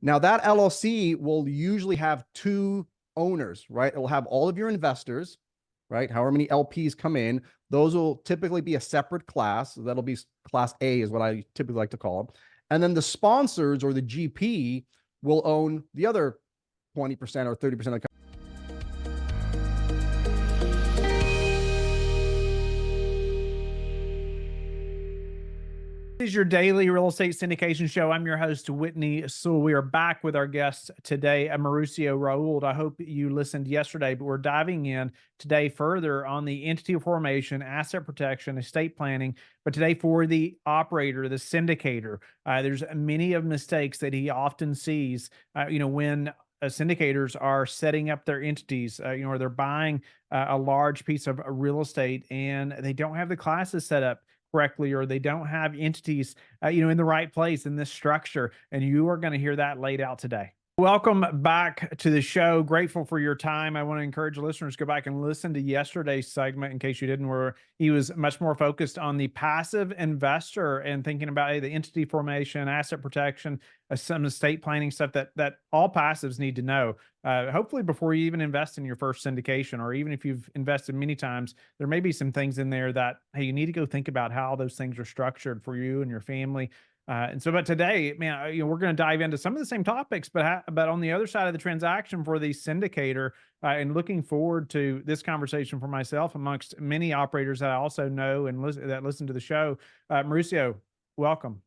Now that LLC will usually have two owners, right? It'll have all of your investors, right? However many LPs come in, those will typically be a separate class. So that'll be class A is what I typically like to call them. And then the sponsors or the GP will own the other 20% or 30% of the company. This is your daily real estate syndication show. I'm your host, Whitney Sewell. We are back with our guest today, Mauricio Rauld. I hope you listened yesterday, but we're diving in today further on the entity formation, asset protection, estate planning, but today for the operator, the syndicator. There's many of mistakes that he often sees, when syndicators are setting up their entities, or they're buying a large piece of real estate and they don't have the classes set up correctly, or they don't have entities, in the right place in this structure. And you are going to hear that laid out today. Welcome back to the show. Grateful for your time. I want to encourage listeners to go back and listen to yesterday's segment in case you didn't, where he was much more focused on the passive investor and thinking about the entity formation, asset protection, some estate planning stuff that all passives need to know. Hopefully before you even invest in your first syndication, or even if you've invested many times, there may be some things in there that, hey, you need to go think about how those things are structured for you and your family. But today, man, we're going to dive into some of the same topics, but on the other side of the transaction for the syndicator, and looking forward to this conversation for myself amongst many operators that I also know and that listen to the show. Mauricio, welcome.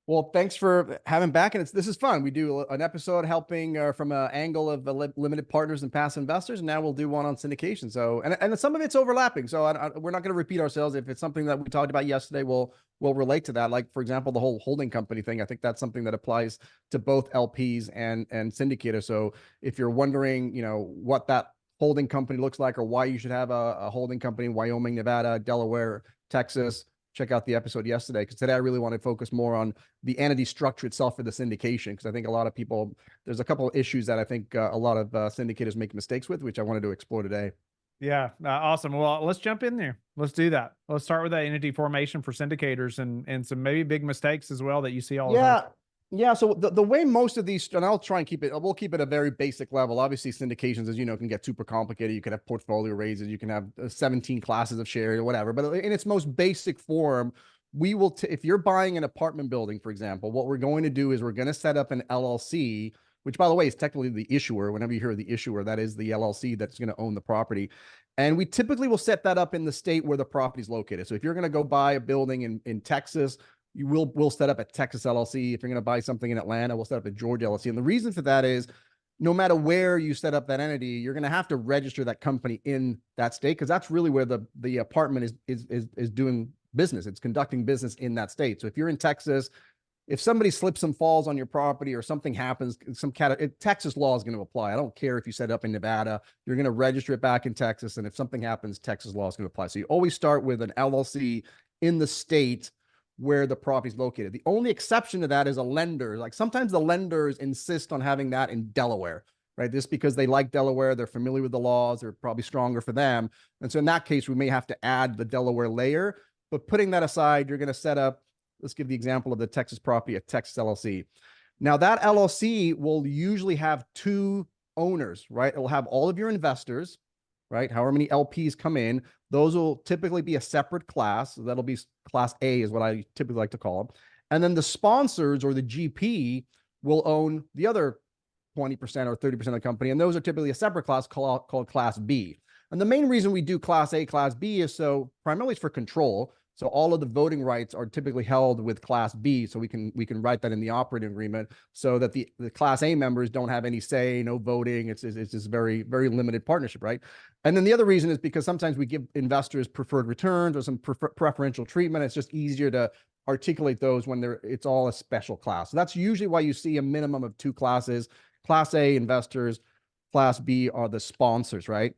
Well, thanks for having back. And this is fun. We do an episode helping from an angle of limited partners and passive investors. And now we'll do one on syndication. So, and some of it's overlapping. So we're not going to repeat ourselves. If it's something that we talked about yesterday, we'll relate to that. Like, for example, the whole holding company thing. I think that's something that applies to both LPs and Syndicator. So if you're wondering, what that holding company looks like, or why you should have a holding company in Wyoming, Nevada, Delaware, Texas, check out the episode yesterday, because today I really want to focus more on the entity structure itself for the syndication, because I think a lot of people, there's a couple of issues that I think a lot of syndicators make mistakes with, which I wanted to explore today. Yeah, awesome. Well, let's jump in there. Let's do that. Let's start with that entity formation for syndicators and some maybe big mistakes as well that you see all the time. Yeah. So the way most of these, and I'll try and we'll keep it a very basic level. Obviously, syndications, as you know, can get super complicated. You can have portfolio raises, you can have 17 classes of shares or whatever. But in its most basic form, we will, if you're buying an apartment building, for example, what we're going to do is we're going to set up an LLC, which, by the way, is technically the issuer. Whenever you hear the issuer, that is the LLC that's going to own the property. And we typically will set that up in the state where the property is located. So if you're going to go buy a building in Texas, we'll set up a Texas LLC. If you're going to buy something in Atlanta, we'll set up a Georgia LLC. And the reason for that is, no matter where you set up that entity, you're going to have to register that company in that state, because that's really where the apartment is doing business. It's conducting business in that state. So if you're in Texas, if somebody slips and falls on your property or something happens, Texas law is going to apply. I don't care if you set up in Nevada, you're going to register it back in Texas. And if something happens, Texas law is going to apply. So you always start with an LLC in the state where the property is located. The only exception to that is a lender. Like, sometimes the lenders insist on having that in Delaware, right? Just because they like Delaware, they're familiar with the laws, they're probably stronger for them. And so in that case, we may have to add the Delaware layer. But putting that aside, you're going to set up, let's give the example of the Texas property, a Texas LLC. Now that LLC will usually have two owners, right? It will have all of your investors, right? However many LPs come in, those will typically be a separate class. So that'll be class A is what I typically like to call them. And then the sponsors or the GP will own the other 20% or 30% of the company. And those are typically a separate class called class B. And the main reason we do class A, class B is so primarily for control. So all of the voting rights are typically held with class B. So we can write that in the operating agreement so that the class A members don't have any say, no voting. It's just very, very limited partnership, right? And then the other reason is because sometimes we give investors preferred returns or some preferential treatment. It's just easier to articulate those when it's all a special class. So that's usually why you see a minimum of two classes. Class A investors, class B are the sponsors, right?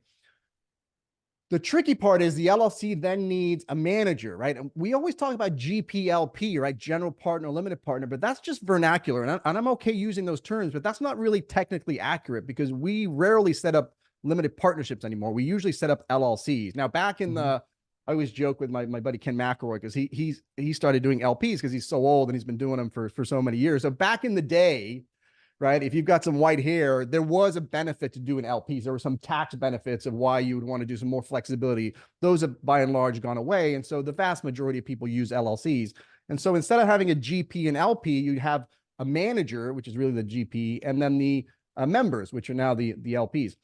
The tricky part is the LLC then needs a manager, right? And we always talk about GPLP, right? General partner, limited partner, but that's just vernacular. And I'm okay using those terms, but that's not really technically accurate, because we rarely set up limited partnerships anymore. We usually set up LLCs. Now, back in I always joke with my buddy Ken McElroy, because he started doing LPs because he's so old and he's been doing them for so many years. So back in the day, right? If you've got some white hair, there was a benefit to doing LPs. There were some tax benefits of why you would want to do some more flexibility. Those have by and large gone away. And so the vast majority of people use LLCs. And so instead of having a GP and LP, you have a manager, which is really the GP, and then the members, which are now the LPs.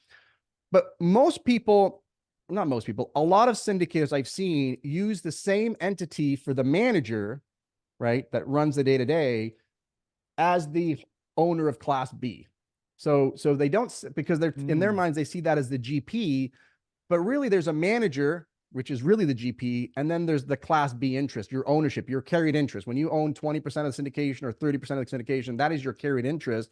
But most people, not most people, a lot of syndicators I've seen use the same entity for the manager, right, that runs the day-to-day as the owner of Class B. So they don't, because they're in their minds, they see that as the GP, but really there's a manager, which is really the GP, and then there's the Class B interest, your ownership, your carried interest. When you own 20% of the syndication or 30% of the syndication, that is your carried interest.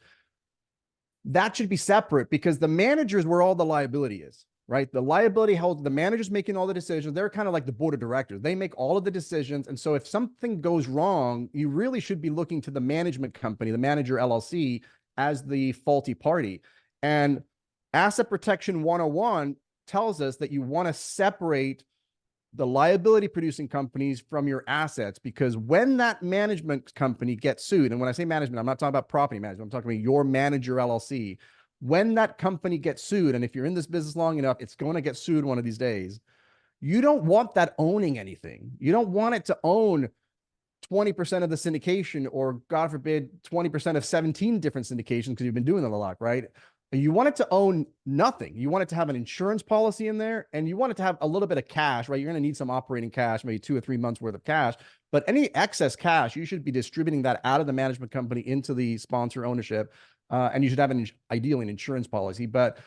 That should be separate because the manager is where all the liability is, right? The liability held, the manager's making all the decisions. They're kind of like the board of directors. They make all of the decisions. And so if something goes wrong, you really should be looking to the management company, the manager LLC, as the faulty party. And Asset Protection 101 tells us that you want to separate the liability producing companies from your assets, because when that management company gets sued, and when I say management, I'm not talking about property management, I'm talking about your manager LLC. When that company gets sued, and if you're in this business long enough, it's going to get sued one of these days. You don't want that owning anything. You don't want it to own 20% of the syndication, or God forbid, 20% of 17 different syndications, because you've been doing that a lot, right? You want it to own nothing. You want it to have an insurance policy in there, and you want it to have a little bit of cash, right? You're going to need some operating cash, maybe 2 or 3 months worth of cash, but any excess cash, you should be distributing that out of the management company into the sponsor ownership. And you should have ideally an insurance policy. But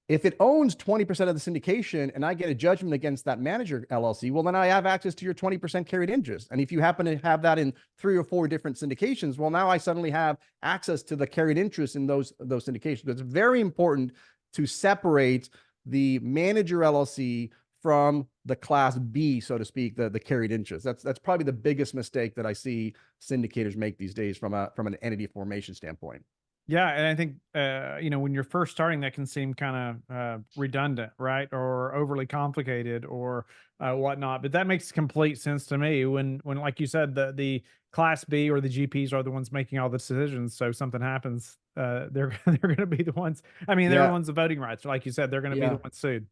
if it owns 20% of the syndication and I get a judgment against that manager LLC, well, then I have access to your 20% carried interest. And if you happen to have that in 3 or 4 different syndications, well, now I suddenly have access to the carried interest in those syndications. It's very important to separate the manager LLC from the Class B, so to speak, the carried interest. That's probably the biggest mistake that I see syndicators make these days from an entity formation standpoint. Yeah, and I think when you're first starting, that can seem kind of redundant, right, or overly complicated, or whatnot. But that makes complete sense to me. When like you said, the Class B or the GPs are the ones making all the decisions. So if something happens, they're going to be the ones. I mean, they're the ones with voting rights. Like you said, they're going to be the ones sued.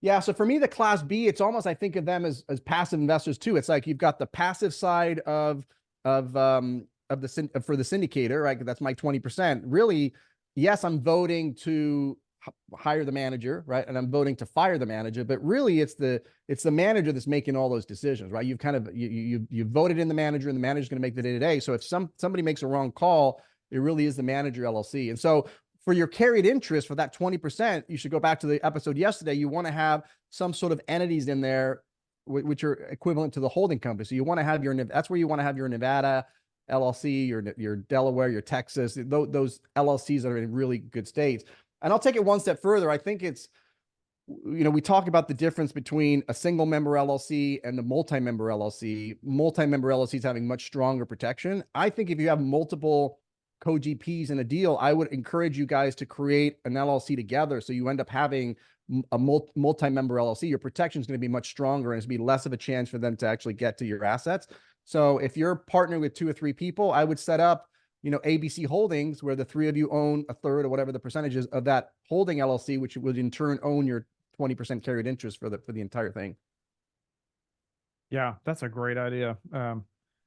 Yeah. So for me, the Class B, it's almost, I think of them as passive investors too. It's like you've got the passive side of for the syndicator, right? That's my 20%. Really, yes, I'm voting to hire the manager, right? And I'm voting to fire the manager, but really it's the manager that's making all those decisions, right? You've kind of, you voted in the manager, and the manager's going to make the day-to-day. So if somebody makes a wrong call, it really is the manager LLC. And so for your carried interest, for that 20%, you should go back to the episode yesterday. You want to have some sort of entities in there which are equivalent to the holding company. So you want to have that's where you want to have your Nevada LLC, your Delaware, your Texas, those LLCs that are in really good states. And I'll take it one step further. I think it's, we talk about the difference between a single member LLC and the multi-member LLC. Multi-member LLCs having much stronger protection. I think if you have multiple co-GPs in a deal, I would encourage you guys to create an LLC together. So you end up having a multi-member LLC. Your protection is going to be much stronger, and it's going to be less of a chance for them to actually get to your assets. So if you're partnering with 2 or 3 people, I would set up, ABC Holdings, where the 3 of you own a third or whatever the percentages of that holding LLC, which would in turn own your 20% carried interest for the entire thing. Yeah, that's a great idea.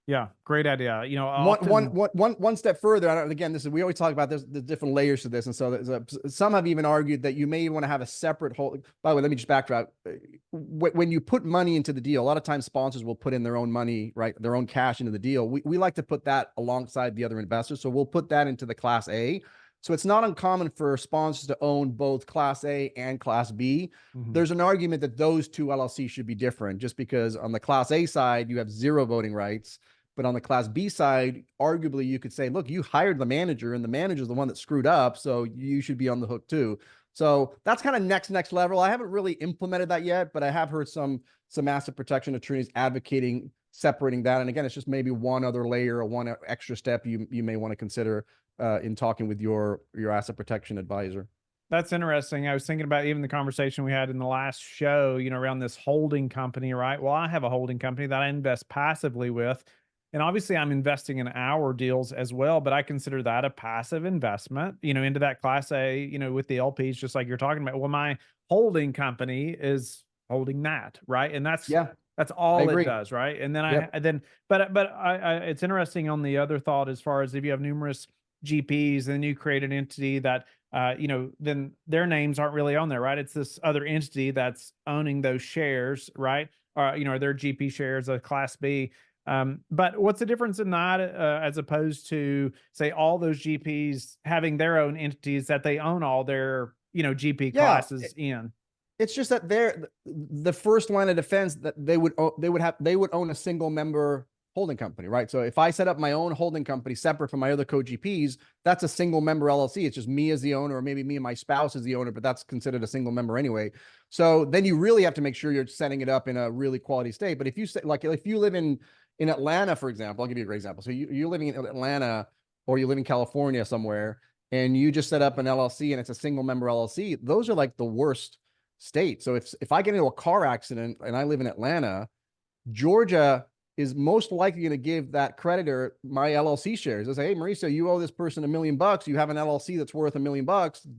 Yeah, great idea. One step further. Again, we always talk about the different layers to this, and so some have even argued that you may want to have a separate hold. By the way, let me just backtrack. When you put money into the deal, a lot of times sponsors will put in their own money, right, their own cash into the deal. We like to put that alongside the other investors, so we'll put that into the Class A. So it's not uncommon for sponsors to own both Class A and Class B. Mm-hmm. There's an argument that those 2 LLCs should be different, just because on the Class A side, you have 0 voting rights. But on the Class B side, arguably you could say, look, you hired the manager, and the manager's the one that screwed up, so you should be on the hook too. So that's kind of next level. I haven't really implemented that yet, but I have heard some asset protection attorneys advocating separating that. And again, it's just maybe one other layer or one extra step you may want to consider in talking with your asset protection advisor. That's interesting. I was thinking about even the conversation we had in the last show, around this holding company, right? Well, I have a holding company that I invest passively with. And obviously I'm investing in our deals as well, but I consider that a passive investment, into that class A, with the LPs, just like you're talking about. Well, my holding company is holding that, right? And Yeah, that's I all it agree. does, right? And then Yep. but it's interesting on the other thought, as far as if you have numerous GPs, then you create an entity that then their names aren't really on there, right? It's this other entity that's owning those shares, right? Their GP shares, a class B. But what's the difference in that, as opposed to, say, all those GPs having their own entities that they own all their, GP Yeah. classes in? It's just that the first line of defense that they would own a single member holding company, right? So if I set up my own holding company separate from my other co-GPs, that's a single member LLC. It's just me as the owner, or maybe me and my spouse as the owner, but that's considered a single member anyway. So then you really have to make sure you're setting it up in a really quality state. But if you say, like, if you live in Atlanta, for example, I'll give you a great example. So you're living in Atlanta, or you live in California somewhere, and you just set up an LLC and it's a single member LLC. Those are like the worst state. So if I get into a car accident and I live in Atlanta, Georgia is most likely going to give that creditor my LLC shares. They say, hey, Mauricio, you owe this person $1 million. You have an LLC that's worth $1 million.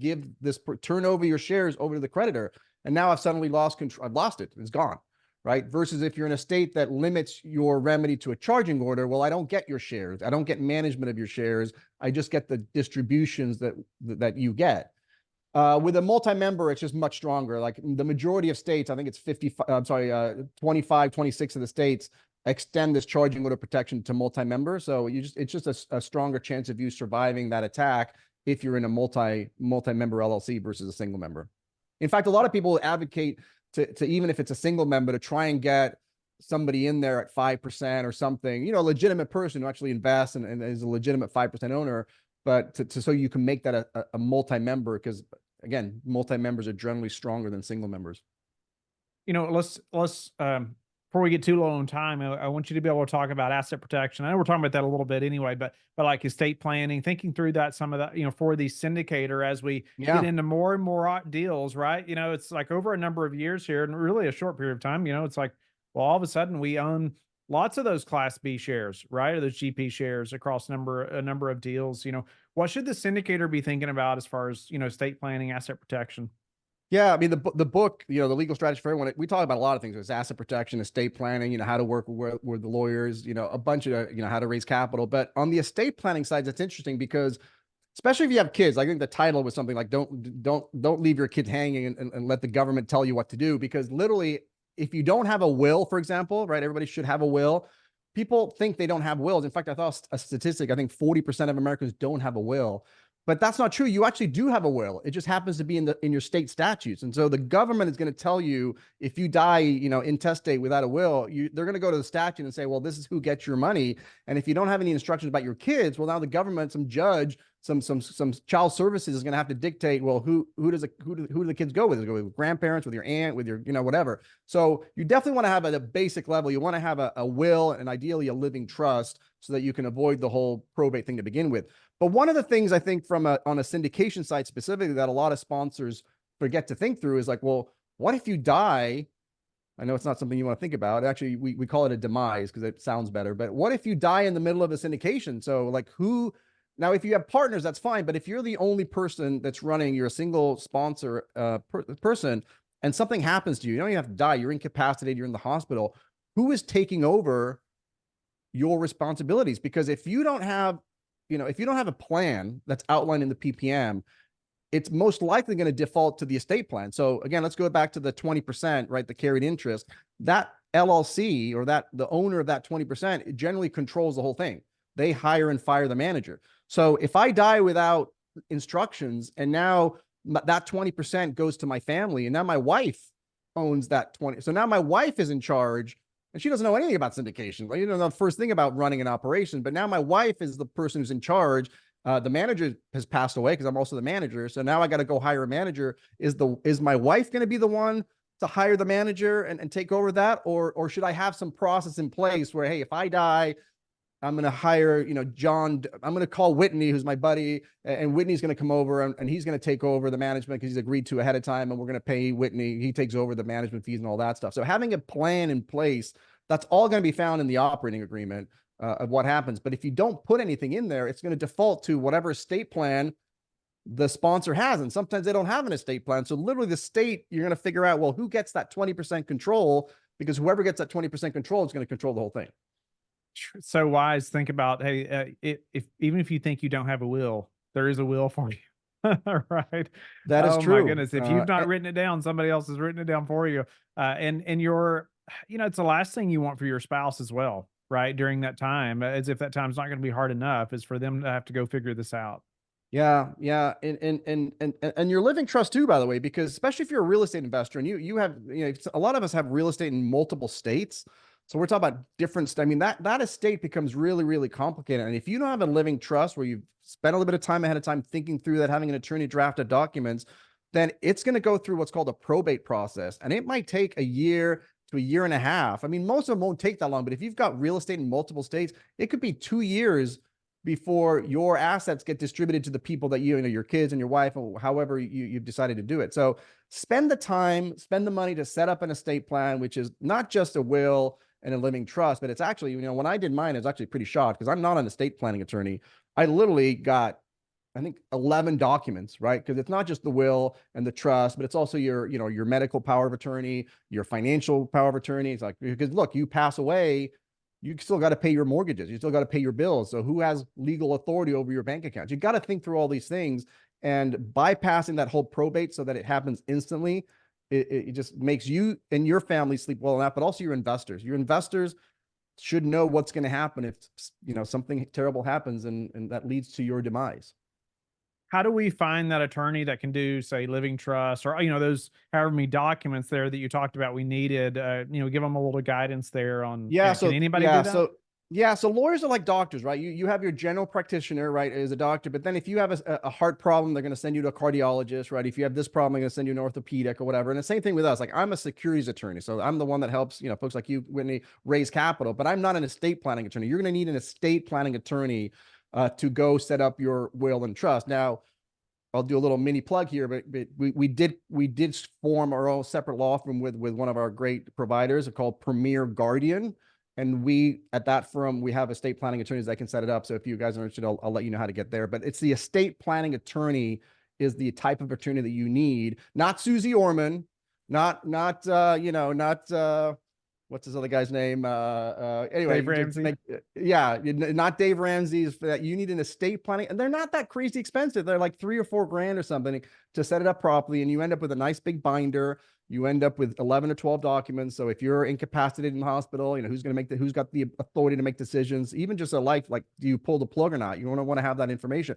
Give this, turn over your shares over to the creditor. And now I've suddenly lost control. I've lost it. It's gone. Right. Versus if you're in a state that limits your remedy to a charging order, well, I don't get your shares. I don't get management of your shares. I just get the distributions that you get. With a multi-member, it's just much stronger. Like the majority of states, I think it's 25, 26 of the states extend this charging order protection to multi-member. So it's just a stronger chance of you surviving that attack if you're in a multi-member LLC versus a single member. In fact, a lot of people advocate to even if it's a single member, to try and get somebody in there at 5% or something, a legitimate person who actually invests and is a legitimate 5% owner, but so you can make that a multi-member, because again, multi-members are generally stronger than single members. Let's before we get too low on time, I want you to be able to talk about asset protection. I know we're talking about that a little bit anyway, but like estate planning, thinking through that, some of that, for the syndicator, as we get into more and more deals, right? It's like over a number of years here, and really a short period of time, it's like, well, all of a sudden we own lots of those class B shares, right? Or those GP shares across a number of deals. What should the syndicator be thinking about as far as, estate planning, asset protection? Yeah, I mean, the book, the legal strategy for everyone, we talk about a lot of things. There's asset protection, estate planning, how to work with the lawyers, a bunch of, how to raise capital. But on the estate planning side, it's interesting because, especially if you have kids, I think the title was something like don't leave your kid hanging and let the government tell you what to do. Because literally, if you don't have a will, for example, right, everybody should have a will. People think they don't have wills. In fact, I thought a statistic, I think 40% of Americans don't have a will. But that's not true. You actually do have a will. It just happens to be in your state statutes. And so the government is going to tell you, if you die, intestate without a will, they're going to go to the statute and say, well, this is who gets your money. And if you don't have any instructions about your kids, well, now the government, some judge, some child services is going to have to dictate, well, who do the kids go with? Does it go with grandparents, with your aunt, with your, whatever. So you definitely want to have at a basic level, you want to have a will and ideally a living trust so that you can avoid the whole probate thing to begin with. But one of the things I think on a syndication side specifically that a lot of sponsors forget to think through is like, well, what if you die? I know it's not something you want to think about. Actually, we call it a demise because it sounds better. But what if you die in the middle of a syndication? So like now, if you have partners, that's fine. But if you're the only person that's running, you're a single sponsor person, and something happens to you, you don't even have to die. You're incapacitated. You're in the hospital. Who is taking over your responsibilities? Because if you don't have a plan that's outlined in the PPM, it's most likely going to default to the estate plan. So again, let's go back to the 20%, right? The carried interest. That LLC or the owner of that 20% generally controls the whole thing. They hire and fire the manager. So if I die without instructions and now that 20% goes to my family and now my wife owns that 20. So now my wife is in charge. And she doesn't know anything about syndication. You don't know the first thing about running an operation, but now my wife is the person who's in charge. The manager has passed away because I'm also the manager. So now I got to go hire a manager. Is my wife going to be the one to hire the manager and take over that? Or should I have some process in place where, hey, if I die, I'm going to hire, John, I'm going to call Whitney, who's my buddy, and Whitney's going to come over and he's going to take over the management because he's agreed to ahead of time. And we're going to pay Whitney. He takes over the management fees and all that stuff. So having a plan in place, that's all going to be found in the operating agreement. of what happens. But if you don't put anything in there, it's going to default to whatever estate plan the sponsor has. And sometimes they don't have an estate plan. So literally the state, you're going to figure out, well, who gets that 20% control, because whoever gets that 20% control is going to control the whole thing. So wise. Think about, hey, if even if you think you don't have a will, there is a will for you. Right. That is Oh true. my goodness. If you've not written it down, somebody else has written it down for you. And you're, it's the last thing you want for your spouse as well, right? During that time, as if that time's not going to be hard enough, is for them to have to go figure this out. Yeah, yeah, and your living trust too, by the way, because especially if you're a real estate investor and you have, a lot of us have real estate in multiple states. So we're talking about different. I mean, that estate becomes really, really complicated. And if you don't have a living trust where you've spent a little bit of time ahead of time thinking through that, having an attorney drafted documents, then it's going to go through what's called a probate process, and it might take a year to a year and a half. I mean, most of them won't take that long, but if you've got real estate in multiple states, it could be 2 years before your assets get distributed to the people that your kids and your wife, or however you've decided to do it. So spend the time, spend the money to set up an estate plan, which is not just a will and a living trust, but it's actually, when I did mine, I was actually pretty shocked because I'm not an estate planning attorney. I literally got, I think, 11 documents, right? Because it's not just the will and the trust, but it's also your medical power of attorney, your financial power of attorney. It's like, because look, you pass away, you still got to pay your mortgages. You still got to pay your bills. So who has legal authority over your bank accounts? You got to think through all these things, and bypassing that whole probate so that it happens instantly, it just makes you and your family sleep well enough, but also your investors. Your investors should know what's going to happen if, something terrible happens and that leads to your demise. How do we find that attorney that can do, say, living trust, or those however many documents there that you talked about we needed? Give them a little guidance there on. Yeah. Can anybody do that? So lawyers are like doctors, right? You have your general practitioner, right, as a doctor, but then if you have a heart problem, they're going to send you to a cardiologist, right? If you have this problem, they're going to send you an orthopedic or whatever. And the same thing with us. Like, I'm a securities attorney, so I'm the one that helps, folks like you, Whitney, raise capital, but I'm not an estate planning attorney. You're going to need an estate planning attorney to go set up your will and trust. Now, I'll do a little mini plug here, but we did form our own separate law firm with one of our great providers called Premier Guardian. And at that firm, we have estate planning attorneys that can set it up. So if you guys are interested, I'll let you know how to get there. But it's the estate planning attorney is the type of attorney that you need, not Susie Orman, not what's his other guy's name? Anyway, Dave Ramsey. Not Dave Ramsey's. For that, you need an estate planning, and they're not that crazy expensive. They're like $3 or $4 grand or something to set it up properly, and you end up with a nice big binder. You end up with 11 or 12 documents. So if you're incapacitated in the hospital, who's got the authority to make decisions, even just a life, like, do you pull the plug or not? You want to have that information.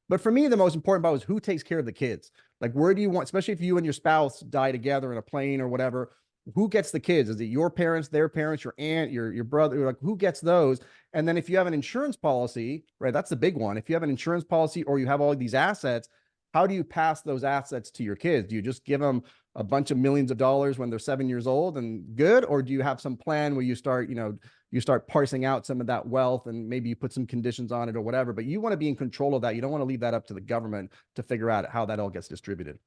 But for me, the most important part was who takes care of the kids. Like, where do you want, especially if you and your spouse die together in a plane or whatever, who gets the kids? Is it your parents, their parents, your aunt, your brother? Like, who gets those? And then if you have an insurance policy, right, that's the big one. If you have an insurance policy or you have all these assets, how do you pass those assets to your kids? Do you just give them a bunch of millions of dollars when they're 7 years old and good? Or do you have some plan where you start parsing out some of that wealth and maybe you put some conditions on it or whatever, but you want to be in control of that. You don't want to leave that up to the government to figure out how that all gets distributed.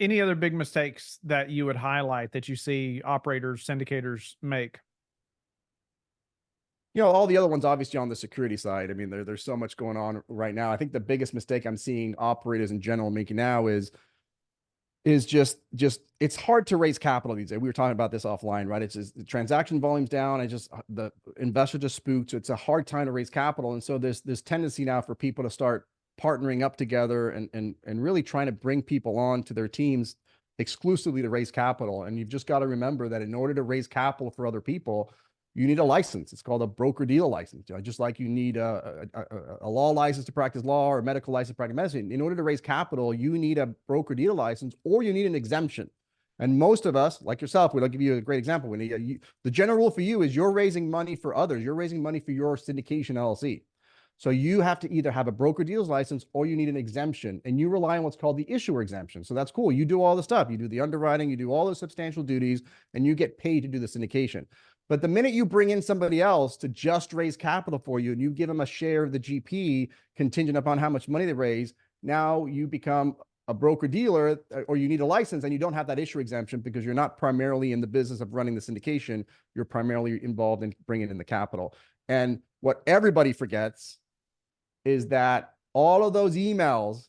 Any other big mistakes that you would highlight that you see operators, syndicators make? All the other ones, obviously, on the security side. I mean, there's so much going on right now. I think the biggest mistake I'm seeing operators in general making now is just it's hard to raise capital these days. We were talking about this offline, right? It's just the transaction volume's down. The investor just spooked. So it's a hard time to raise capital. And so there's this tendency now for people to start partnering up together and really trying to bring people on to their teams exclusively to raise capital. And you've just got to remember that in order to raise capital for other people, you need a license. It's called a broker-dealer license. Just like you need a law license to practice law or a medical license to practice medicine. In order to raise capital, you need a broker-dealer license or you need an exemption. And most of us, like yourself, I'll give you a great example. The general rule for you is you're raising money for others. You're raising money for your syndication LLC. So you have to either have a broker-dealer's license or you need an exemption, and you rely on what's called the issuer exemption. So that's cool. You do all the stuff. You do the underwriting, you do all the substantial duties, and you get paid to do the syndication. But the minute you bring in somebody else to just raise capital for you and you give them a share of the GP contingent upon how much money they raise, now you become a broker dealer, or you need a license, and you don't have that issuer exemption because you're not primarily in the business of running the syndication. You're primarily involved in bringing in the capital. And what everybody forgets is that all of those emails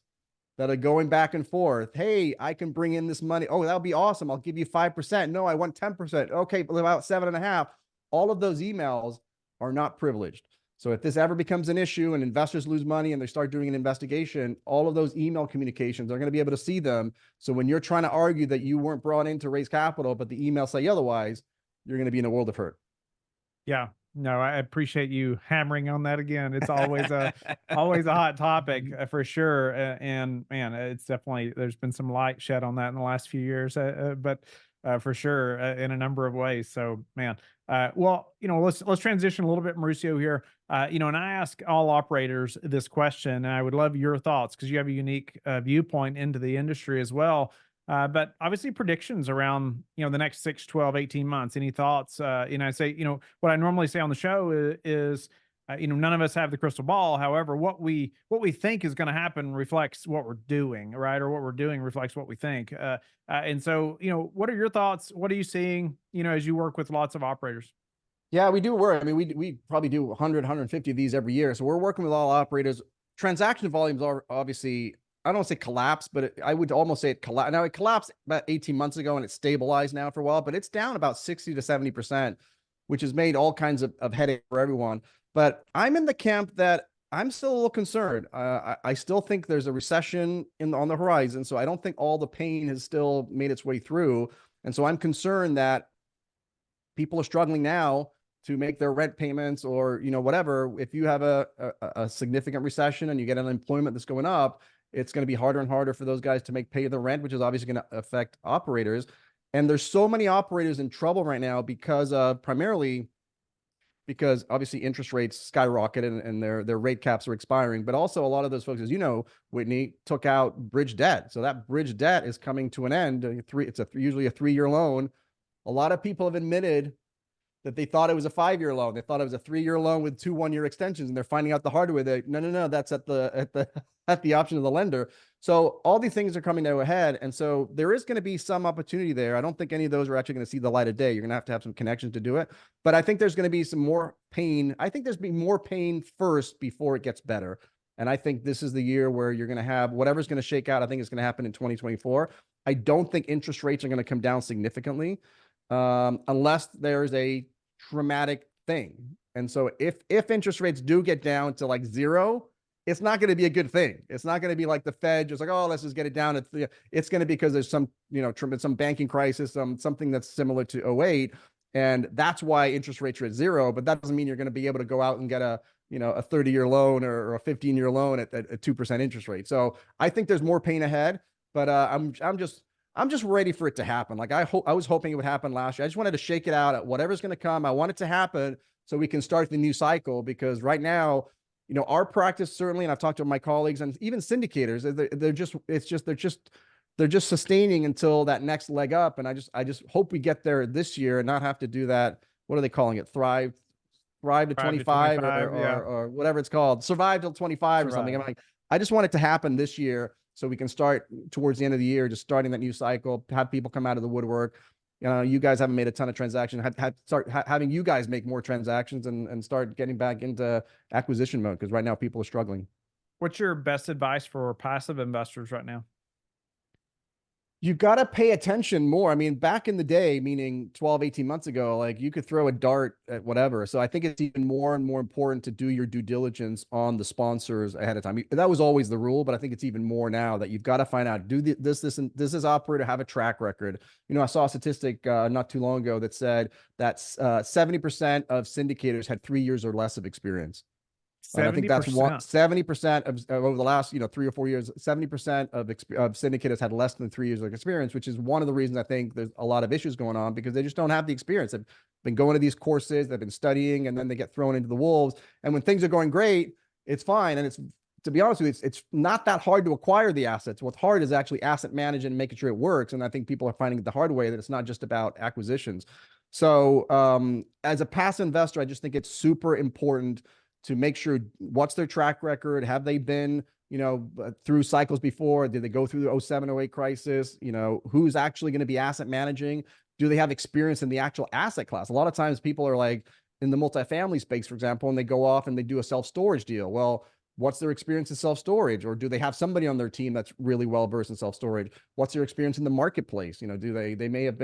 that are going back and forth. Hey, I can bring in this money. Oh, that would be awesome. I'll give you 5%. No, I want 10%. Okay, but about 7.5. All of those emails are not privileged. So if this ever becomes an issue and investors lose money and they start doing an investigation, all of those email communications are going to be able to see them. So when you're trying to argue that you weren't brought in to raise capital, but the emails say otherwise, you're going to be in a world of hurt. Yeah. No, I appreciate you hammering on that again. It's always always a hot topic for sure. And man, it's definitely, there's been some light shed on that in the last few years, but for sure in a number of ways. So man, well, let's transition a little bit, Mauricio here. And I ask all operators this question, and I would love your thoughts because you have a unique viewpoint into the industry as well. But obviously predictions around, the next 6, 12, 18 months. Any thoughts? I say, what I normally say on the show is, none of us have the crystal ball. However, what we think is going to happen reflects what we're doing, right? Or what we're doing reflects what we think. And so, what are your thoughts? What are you seeing, as you work with lots of operators? Yeah, we do work. I mean, we probably do 100, 150 of these every year. So we're working with all operators. Transaction volumes are obviously, I don't say collapse, but I would almost say it collapsed. Now it collapsed about 18 months ago and it's stabilized now for a while, but it's down about 60 to 70%, which has made all kinds of headache for everyone. But I'm in the camp that I'm still a little concerned. I still think there's a recession on the horizon. So I don't think all the pain has still made its way through. And so I'm concerned that people are struggling now to make their rent payments or, whatever. If you have a significant recession and you get unemployment that's going up, it's going to be harder and harder for those guys to pay the rent, which is obviously going to affect operators. And there's so many operators in trouble right now primarily because obviously interest rates skyrocketed and their rate caps are expiring. But also a lot of those folks, as you know, Whitney, took out bridge debt. So that bridge debt is coming to an end. It's usually a 3-year loan. A lot of people have admitted that they thought it was a 5-year loan. They thought it was a 3-year loan with 2 1-year extensions, and they're finding out the hard way that no, that's at the option of the lender. So all these things are coming to a head, and so there is going to be some opportunity there. I don't think any of those are actually going to see the light of day. You're going to have some connections to do it, but I think there's going to be some more pain. I think there's been more pain first before it gets better. And I think this is the year where you're going to have whatever's going to shake out. I think it's going to happen in 2024. I don't think interest rates are going to come down significantly unless there's a dramatic thing. And so if interest rates do get down to like 0, it's not going to be a good thing. It's not going to be like the Fed just like, oh, let's just get it down. It's going to be because there's some, some banking crisis, something that's similar to 08. And that's why interest rates are at 0. But that doesn't mean you're going to be able to go out and get a 30-year loan or a 15-year loan at 2% interest rate. So I think there's more pain ahead, but I'm just ready for it to happen. Like I was hoping it would happen last year. I just wanted to shake it out at whatever's going to come. I want it to happen so we can start the new cycle, because right now, our practice certainly, and I've talked to my colleagues and even syndicators, they're just sustaining until that next leg up. And I just hope we get there this year and not have to do that. What are they calling it? Thrive to 25 or whatever it's called. Survive till 25 or something. I'm like, I just want it to happen this year so we can start towards the end of the year, just starting that new cycle, have people come out of the woodwork. You guys haven't made a ton of transactions. Start having you guys make more transactions and start getting back into acquisition mode, because right now people are struggling. What's your best advice for passive investors right now? You got to pay attention more. I mean, back in the day, meaning 12, 18 months ago, like you could throw a dart at whatever. So I think it's even more and more important to do your due diligence on the sponsors ahead of time. That was always the rule, but I think it's even more now that you've got to find out, does this operator have a track record? I saw a statistic not too long ago that said that 70% of syndicators had 3 years or less of experience. And I think that's 70% of over the last 3 or 4 years, 70% of syndicators had less than 3 years of experience, which is one of the reasons I think there's a lot of issues going on, because they just don't have the experience. They've been going to these courses, they've been studying, and then they get thrown into the wolves. And when things are going great, it's fine. And to be honest with you, it's not that hard to acquire the assets. What's hard is actually asset managing and making sure it works. And I think people are finding it the hard way, that it's not just about acquisitions. So as a passive investor, I just think it's super important to make sure what's their track record. Have they been, through cycles before? Did they go through the 07, 08 crisis? Who's actually going to be asset managing? Do they have experience in the actual asset class? A lot of times people are like, in the multifamily space, for example, and they go off and they do a self-storage deal. Well, what's their experience in self-storage? Or do they have somebody on their team that's really well versed in self-storage? What's their experience in the marketplace? Do they may have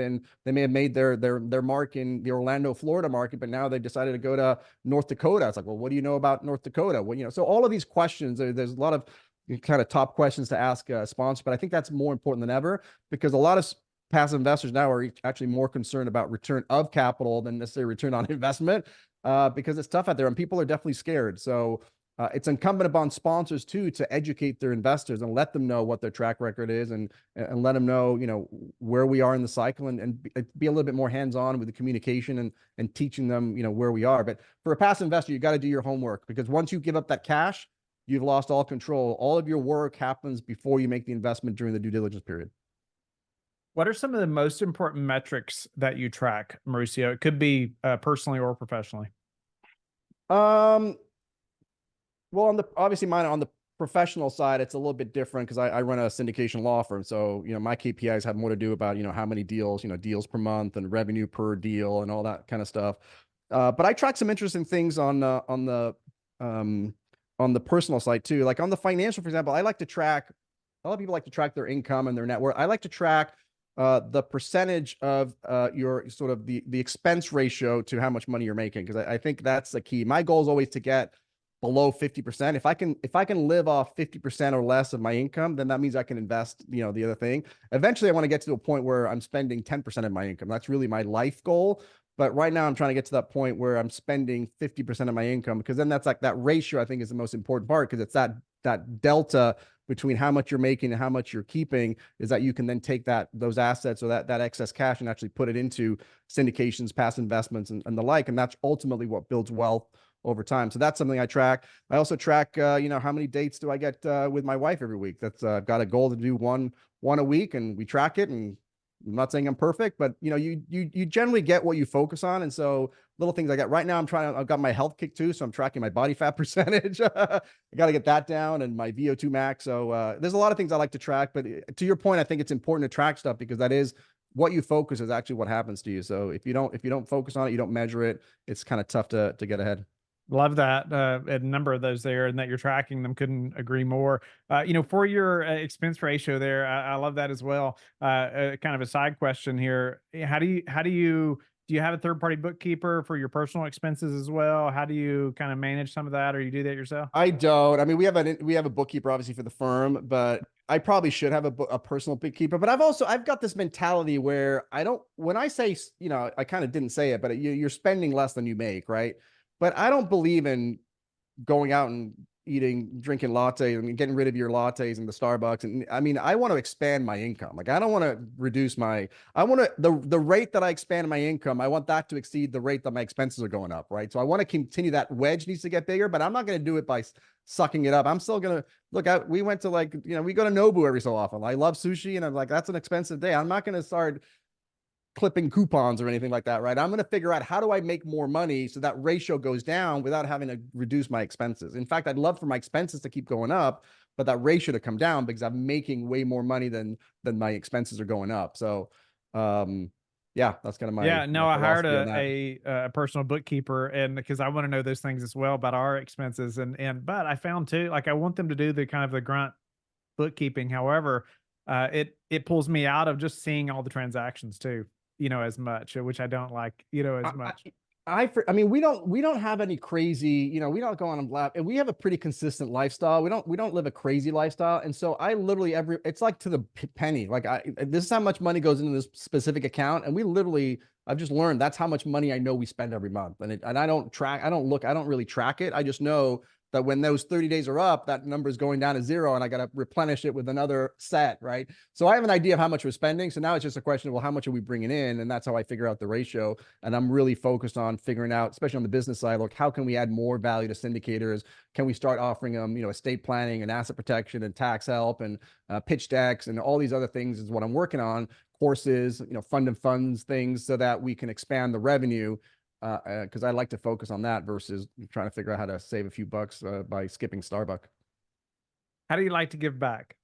made their mark in the Orlando, Florida market, but now they've decided to go to North Dakota. It's like, well, what do you know about North Dakota? Well, so all of these questions, there's a lot of kind of top questions to ask a sponsor, but I think that's more important than ever, because a lot of passive investors now are actually more concerned about return of capital than necessarily return on investment, because it's tough out there and people are definitely scared. So it's incumbent upon sponsors too to educate their investors and let them know what their track record is, and let them know, where we are in the cycle, and be a little bit more hands-on with the communication and teaching them, where we are. But for a passive investor, you got to do your homework, because once you give up that cash, you've lost all control. All of your work happens before you make the investment during the due diligence period. What are some of the most important metrics that you track, Mauricio? It could be personally or professionally. Um, Well, obviously mine on the professional side, it's a little bit different because I run a syndication law firm. So, my KPIs have more to do about, how many deals, deals per month and revenue per deal and all that kind of stuff. But I track some interesting things um, on the personal side too. Like on the financial, for example, I like to track, a lot of people like to track their income and their net worth. I like to track the percentage of your sort of the expense ratio to how much money you're making, because I think that's the key. My goal is always to get below 50%. If I can live off 50% or less of my income, then that means I can invest, the other thing. Eventually I want to get to a point where I'm spending 10% of my income. That's really my life goal. But right now I'm trying to get to that point where I'm spending 50% of my income, because then that's like that ratio, I think, is the most important part, because it's that delta between how much you're making and how much you're keeping, is that you can then take those assets or that excess cash and actually put it into syndications, past investments, and the like. And that's ultimately what builds wealth over time. So that's something I track. I also track, how many dates do I get with my wife every week? That's I've got a goal to do one a week, and we track it. And I'm not saying I'm perfect, but you generally get what you focus on. And so little things I got right now, I've got my health kick too. So I'm tracking my body fat percentage. I got to get that down, and my VO2 max. So there's a lot of things I like to track, but to your point, I think it's important to track stuff, because that is what you focus is actually what happens to you. So if you don't focus on it, you don't measure it, it's kind of tough to get ahead. Love that, a number of those there, and that you're tracking them. Couldn't agree more. For your expense ratio there, I love that as well. Kind of a side question here: do you have a third party bookkeeper for your personal expenses as well? How do you kind of manage some of that, or you do that yourself? I don't. I mean, we have a bookkeeper obviously for the firm, but I probably should have a personal bookkeeper. But I've got this mentality where I don't. When I say, I kind of didn't say it, but you're spending less than you make, right? But I don't believe in going out and drinking lattes and getting rid of your lattes in the Starbucks. And I mean, I want to expand my income. Like, I don't want to reduce I want to, the rate that I expand my income, I want that to exceed the rate that my expenses are going up. Right. So I want to continue, that wedge needs to get bigger, but I'm not going to do it by sucking it up. I'm still going to we went to we go to Nobu every so often. I love sushi, and I'm like, that's an expensive day. I'm not going to start clipping coupons or anything like that, right? I'm going to figure out, how do I make more money so that ratio goes down without having to reduce my expenses. In fact, I'd love for my expenses to keep going up, but that ratio to come down, because I'm making way more money than my expenses are going up. So, yeah, that's kind of Yeah, no, my I hired philosophy on that. a personal bookkeeper, and because I want to know those things as well about our expenses, but I found too, like, I want them to do the kind of the grunt bookkeeping. However, it pulls me out of just seeing all the transactions too, as much, which I don't like, as much. I mean, we don't have any crazy, we don't go on a lap, and we have a pretty consistent lifestyle. We don't live a crazy lifestyle. And so I literally it's like to the penny, like this is how much money goes into this specific account. And I've just learned that's how much money I know we spend every month. And I don't really track it. I just know that when those 30 days are up, that number is going down to zero, and I got to replenish it with another set, right? So I have an idea of how much we're spending. So now it's just a question of, well, how much are we bringing in? And that's how I figure out the ratio. And I'm really focused on figuring out, especially on the business side, like, how can we add more value to syndicators? Can we start offering them, estate planning and asset protection and tax help and pitch decks and all these other things is what I'm working on. Courses, fund and funds things, so that we can expand the revenue, because I like to focus on that versus trying to figure out how to save a few bucks by skipping Starbucks. How do you like to give back?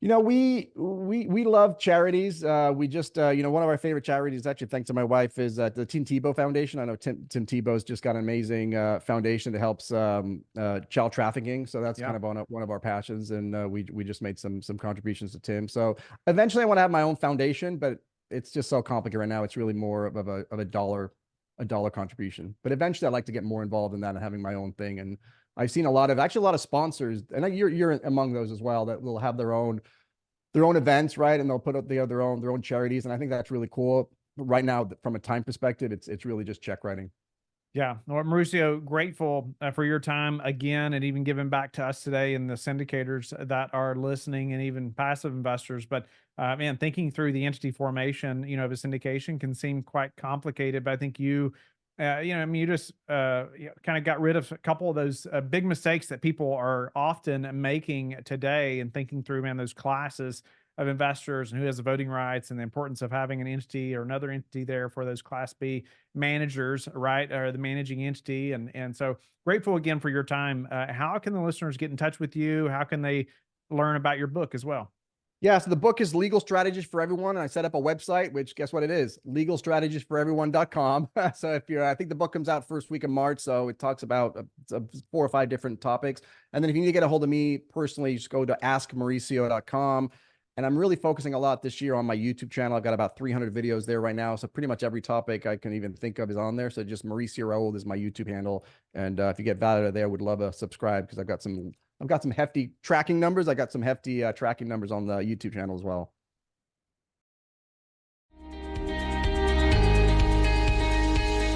We love charities. We just one of our favorite charities, actually, thanks to my wife, is the Tim Tebow Foundation. I know Tim Tebow's just got an amazing foundation that helps child trafficking. So that's kind of one of our passions, and we just made some contributions to Tim. So eventually, I want to have my own foundation, but it's just so complicated right now. It's really more of a dollar contribution. But eventually, I'd like to get more involved in that and having my own thing. And I've seen a lot of sponsors, and you're among those as well, that will have their own events, right? And they'll put up their own charities. And I think that's really cool. Right now, from a time perspective, it's really just check writing. Yeah. Well, Mauricio, grateful for your time again, and even giving back to us today and the syndicators that are listening, and even passive investors. But man, thinking through the entity formation, of a syndication can seem quite complicated, but I think you just kind of got rid of a couple of those big mistakes that people are often making today, and thinking through, man, those classes of investors and who has the voting rights, and the importance of having an entity or another entity there for those Class B managers, right? Or the managing entity. And so grateful again for your time. How can the listeners get in touch with you? How can they learn about your book as well? Yeah, so the book is Legal Strategies for Everyone. And I set up a website, which, guess what it is? legalstrategiesforeveryone.com. So I think the book comes out first week of March. So it talks about 4 or 5 different topics. And then if you need to get a hold of me personally, just go to askmauricio.com. And I'm really focusing a lot this year on my YouTube channel. I've got about 300 videos there right now. So pretty much every topic I can even think of is on there. So just Mauricio Rauld is my YouTube handle. And if you get value there, I would love a subscribe, because I've got some hefty tracking numbers. I got some hefty tracking numbers on the YouTube channel as well.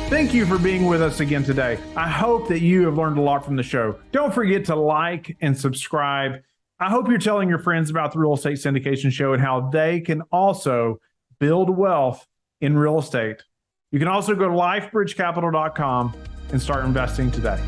Thank you for being with us again today. I hope that you have learned a lot from the show. Don't forget to like and subscribe. I hope you're telling your friends about the Real Estate Syndication Show and how they can also build wealth in real estate. You can also go to lifebridgecapital.com and start investing today.